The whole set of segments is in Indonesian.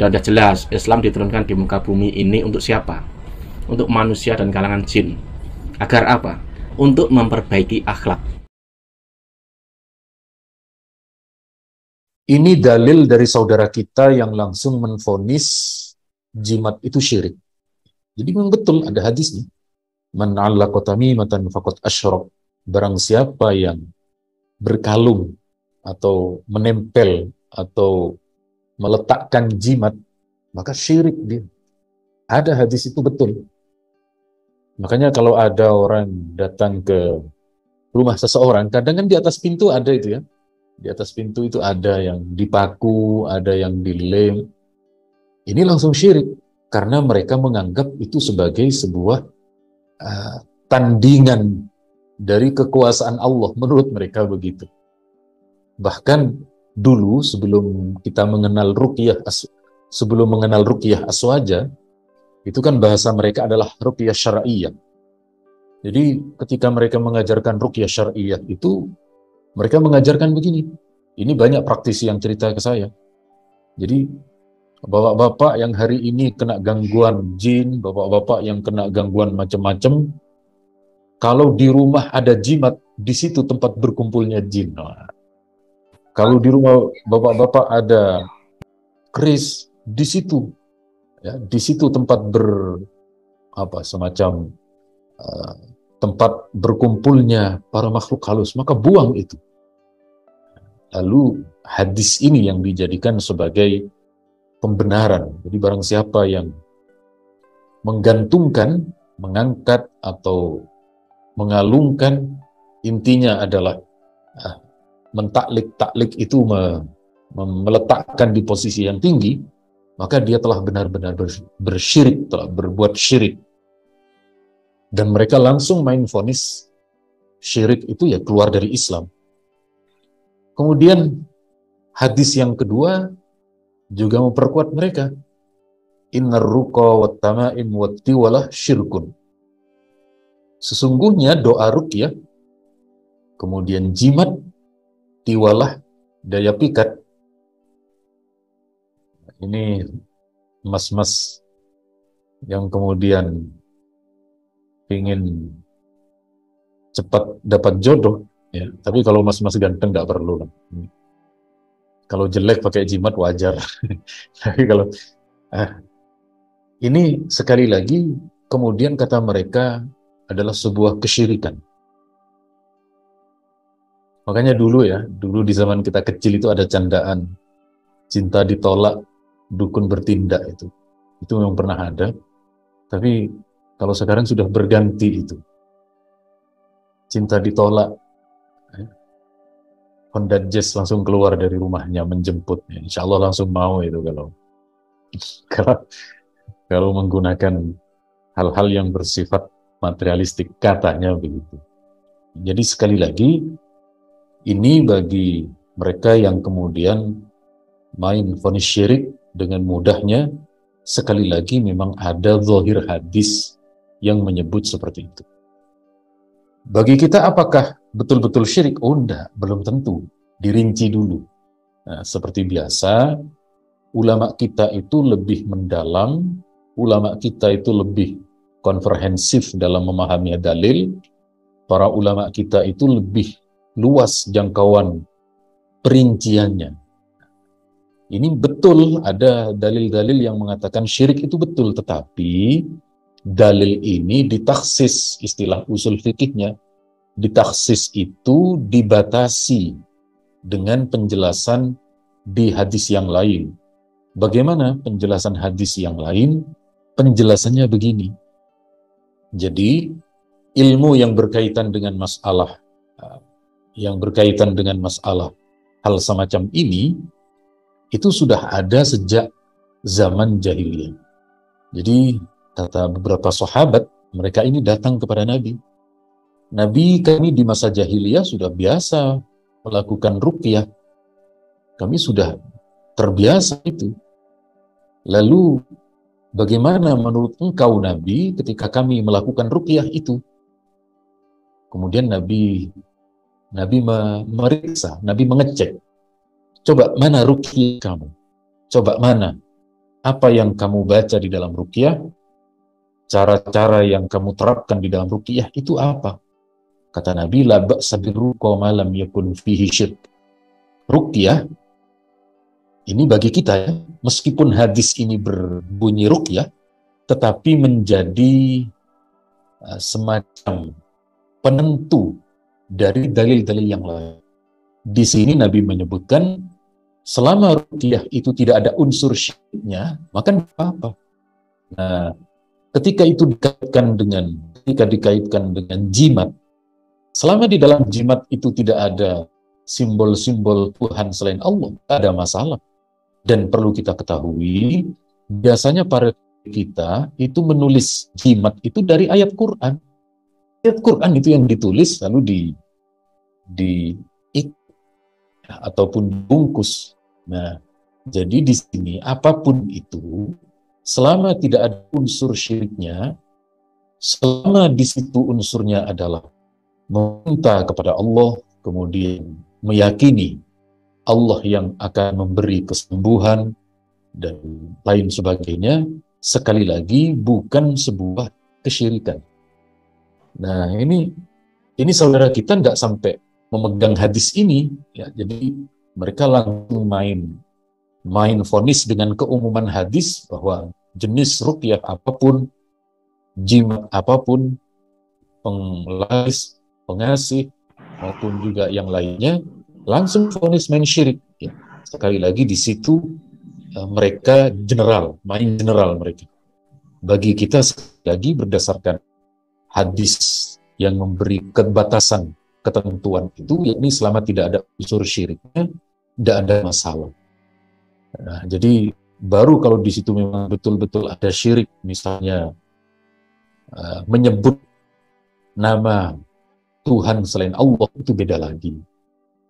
Dan udah jelas Islam diturunkan di muka bumi ini untuk siapa? Untuk manusia dan kalangan jin. Agar apa? Untuk memperbaiki akhlak. Ini dalil dari saudara kita yang langsung menvonis jimat itu syirik. Jadi memang betul ada hadisnya. Man 'allaqa tamimatan faqad asyrak. Barang siapa yang berkalung atau menempel atau meletakkan jimat, maka syirik dia. Ada hadis itu betul. Makanya kalau ada orang datang ke rumah seseorang, kadang kan di atas pintu ada itu ya. Di atas pintu itu ada yang dipaku, ada yang dilem. Ini langsung syirik. Karena mereka menganggap itu sebagai sebuah tandingan dari kekuasaan Allah. Menurut mereka begitu. Bahkan dulu sebelum kita mengenal ruqyah, sebelum mengenal ruqyah aswaja, itu kan bahasa mereka adalah ruqyah syar'iyah. Jadi ketika mereka mengajarkan ruqyah syar'iyah itu, mereka mengajarkan begini. Ini banyak praktisi yang cerita ke saya. Jadi bapak-bapak yang hari ini kena gangguan jin, bapak-bapak yang kena gangguan macam-macam, kalau di rumah ada jimat, di situ tempat berkumpulnya jin. Nah, kalau di rumah bapak-bapak ada keris, di situ, ya, di situ tempat semacam tempat berkumpulnya para makhluk halus, maka buang itu. Lalu hadis ini yang dijadikan sebagai pembenaran. Jadi barang siapa yang menggantungkan, mengangkat atau mengalungkan, intinya adalah mentaklik itu meletakkan di posisi yang tinggi, maka dia telah benar-benar bersyirik, telah berbuat syirik. Dan mereka langsung main vonis syirik itu ya keluar dari Islam. Kemudian hadis yang kedua juga memperkuat mereka. Innar ruqa wat tamaim wat tiwalah syirkun. Sesungguhnya doa ruqyah, kemudian jimat, tiwalah, daya pikat. Ini mas-mas yang kemudian ingin cepat dapat jodoh, ya. Tapi kalau mas-mas ganteng nggak perlu lah. Kalau jelek pakai jimat wajar. Tapi kalau ini sekali lagi kemudian kata mereka adalah sebuah kesyirikan. Makanya dulu di zaman kita kecil itu ada candaan cinta ditolak, dukun bertindak itu. Itu memang pernah ada. Tapi kalau sekarang sudah berganti itu. Cinta ditolak, Honda Jazz langsung keluar dari rumahnya menjemputnya. Insya Allah langsung mau itu kalau menggunakan hal-hal yang bersifat materialistik, katanya begitu. Jadi sekali lagi, ini bagi mereka yang kemudian main vonis syirik dengan mudahnya, sekali lagi memang ada zahir hadis yang menyebut seperti itu. Bagi kita apakah betul-betul syirik? Oh enggak, belum tentu. Dirinci dulu. Nah, seperti biasa, ulama kita itu lebih mendalam, ulama kita itu lebih komprehensif dalam memahami dalil, para ulama kita itu lebih luas jangkauan perinciannya. Ini betul ada dalil-dalil yang mengatakan syirik itu betul, tetapi dalil ini ditaksis, istilah usul fikihnya, ditaksis itu dibatasi dengan penjelasan di hadis yang lain. Bagaimana penjelasan hadis yang lain? Penjelasannya begini. Jadi ilmu yang berkaitan dengan masalah hal semacam ini itu sudah ada sejak zaman jahiliyah. Jadi kata beberapa sahabat, mereka ini datang kepada Nabi. Nabi, kami di masa jahiliyah sudah biasa melakukan ruqyah. Kami sudah terbiasa itu. Lalu bagaimana menurut engkau Nabi ketika kami melakukan ruqyah itu? Kemudian Nabi memeriksa, Nabi mengecek. Coba mana ruqyah kamu? Coba mana? Apa yang kamu baca di dalam ruqyah, cara-cara yang kamu terapkan di dalam ruqyah itu apa? Kata Nabi, la ba'sa birruqa ma lam yakun fihi syirk. Ruqyah ini bagi kita ya, meskipun hadis ini berbunyi ruqyah, tetapi menjadi semacam penentu dari dalil-dalil yang lain. Di sini Nabi menyebutkan selama ruqyah itu tidak ada unsur syiriknya, maka tidak apa-apa. Nah, ketika dikaitkan dengan jimat, selama di dalam jimat itu tidak ada simbol-simbol Tuhan selain Allah, tidak ada masalah. Dan perlu kita ketahui, biasanya para kita itu menulis jimat itu dari ayat Quran. Ayat Quran itu yang ditulis lalu di ataupun bungkus. Nah, jadi di sini apapun itu, selama tidak ada unsur syiriknya, selama di situ unsurnya adalah meminta kepada Allah, kemudian meyakini Allah yang akan memberi kesembuhan dan lain sebagainya, sekali lagi bukan sebuah kesyirikan. Nah, ini saudara kita tidak sampai memegang hadis ini, ya. Jadi mereka langsung main vonis dengan keumuman hadis bahwa jenis ruqyah apapun, jimat apapun, penglaris, pengasih maupun juga yang lainnya, langsung vonis main syirik. Ya. Sekali lagi di situ mereka main general mereka. Bagi kita sekali lagi berdasarkan hadis yang memberi kebatasan ketentuan itu, yakni selama tidak ada unsur syiriknya, tidak ada masalah. Nah, jadi baru kalau di situ memang betul-betul ada syirik, misalnya menyebut nama Tuhan selain Allah, itu beda lagi.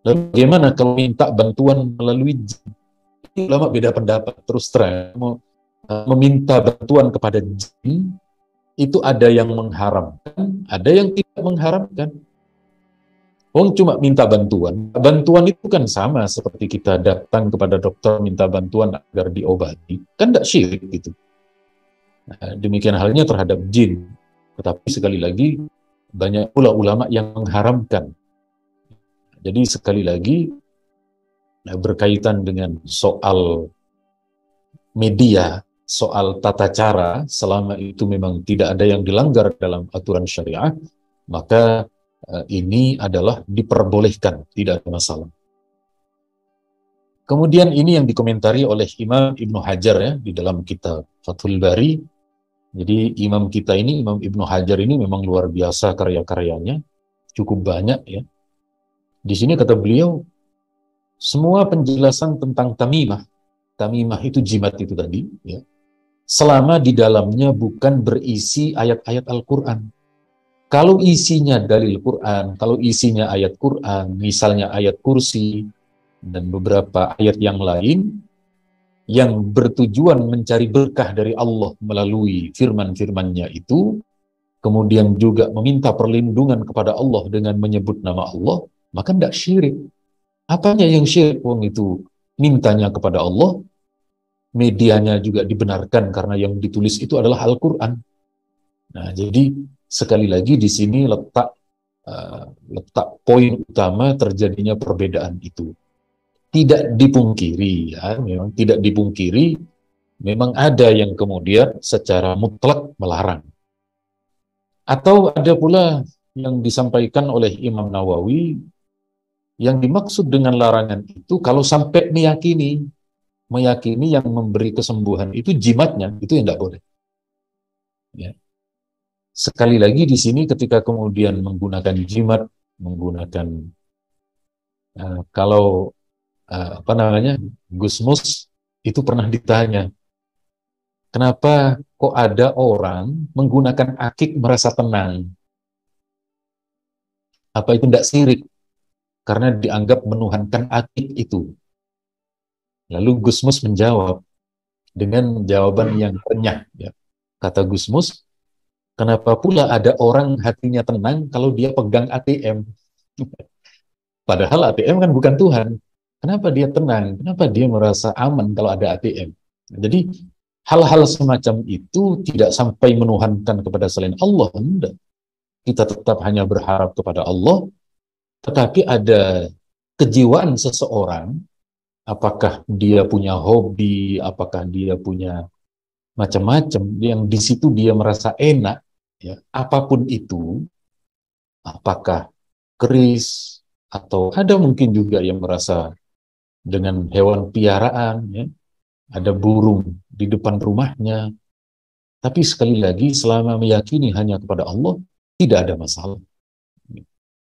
Lalu bagaimana kalau minta bantuan melalui jin? Ulama beda pendapat, terus terang. Meminta bantuan kepada jin, itu ada yang mengharamkan, ada yang tidak mengharamkan. Orang cuma minta bantuan. Bantuan itu kan sama seperti kita datang kepada dokter minta bantuan agar diobati. Kan tidak syirik gitu. Nah, demikian halnya terhadap jin. Tetapi sekali lagi, banyak pula ulama yang mengharamkan. Jadi sekali lagi, berkaitan dengan soal media, soal tata cara, selama itu memang tidak ada yang dilanggar dalam aturan syariah, maka ini adalah diperbolehkan, tidak ada masalah. Kemudian ini yang dikomentari oleh Imam Ibnu Hajar ya, di dalam kitab Fathul Bari. Jadi Imam kita ini, Imam Ibnu Hajar ini memang luar biasa karya-karyanya, cukup banyak ya. Di sini kata beliau, semua penjelasan tentang tamimah itu jimat itu tadi, ya, selama di dalamnya bukan berisi ayat-ayat Al-Quran. Kalau isinya dalil Quran, kalau isinya ayat Quran, misalnya ayat kursi, dan beberapa ayat yang lain, yang bertujuan mencari berkah dari Allah melalui firman-firmannya itu, kemudian juga meminta perlindungan kepada Allah dengan menyebut nama Allah, maka tidak syirik. Apanya yang syirik? Wong itu mintanya kepada Allah, medianya juga dibenarkan karena yang ditulis itu adalah Al-Quran. Nah, jadi sekali lagi di sini letak poin utama terjadinya perbedaan itu. Tidak dipungkiri, ya, memang tidak dipungkiri, memang ada yang kemudian secara mutlak melarang. Atau ada pula yang disampaikan oleh Imam Nawawi, yang dimaksud dengan larangan itu kalau sampai meyakini yang memberi kesembuhan itu jimatnya, itu yang tidak boleh. Ya. Sekali lagi di sini ketika kemudian menggunakan jimat, menggunakan kalau Gusmus itu pernah ditanya, kenapa kok ada orang menggunakan akik merasa tenang? Apa itu tidak syirik? Karena dianggap menuhankan akik itu. Lalu Gusmus menjawab dengan jawaban yang renyah. Ya. Kata Gusmus, kenapa pula ada orang hatinya tenang kalau dia pegang ATM? Padahal ATM kan bukan Tuhan. Kenapa dia tenang? Kenapa dia merasa aman kalau ada ATM? Jadi hal-hal semacam itu tidak sampai menuhankan kepada selain Allah, enggak. Kita tetap hanya berharap kepada Allah, tetapi ada kejiwaan seseorang, apakah dia punya hobi, apakah dia punya macam-macam, yang di situ dia merasa enak, ya, apapun itu, apakah keris, atau ada mungkin juga yang merasa dengan hewan piaraan, ya, ada burung di depan rumahnya, tapi sekali lagi selama meyakini hanya kepada Allah, tidak ada masalah.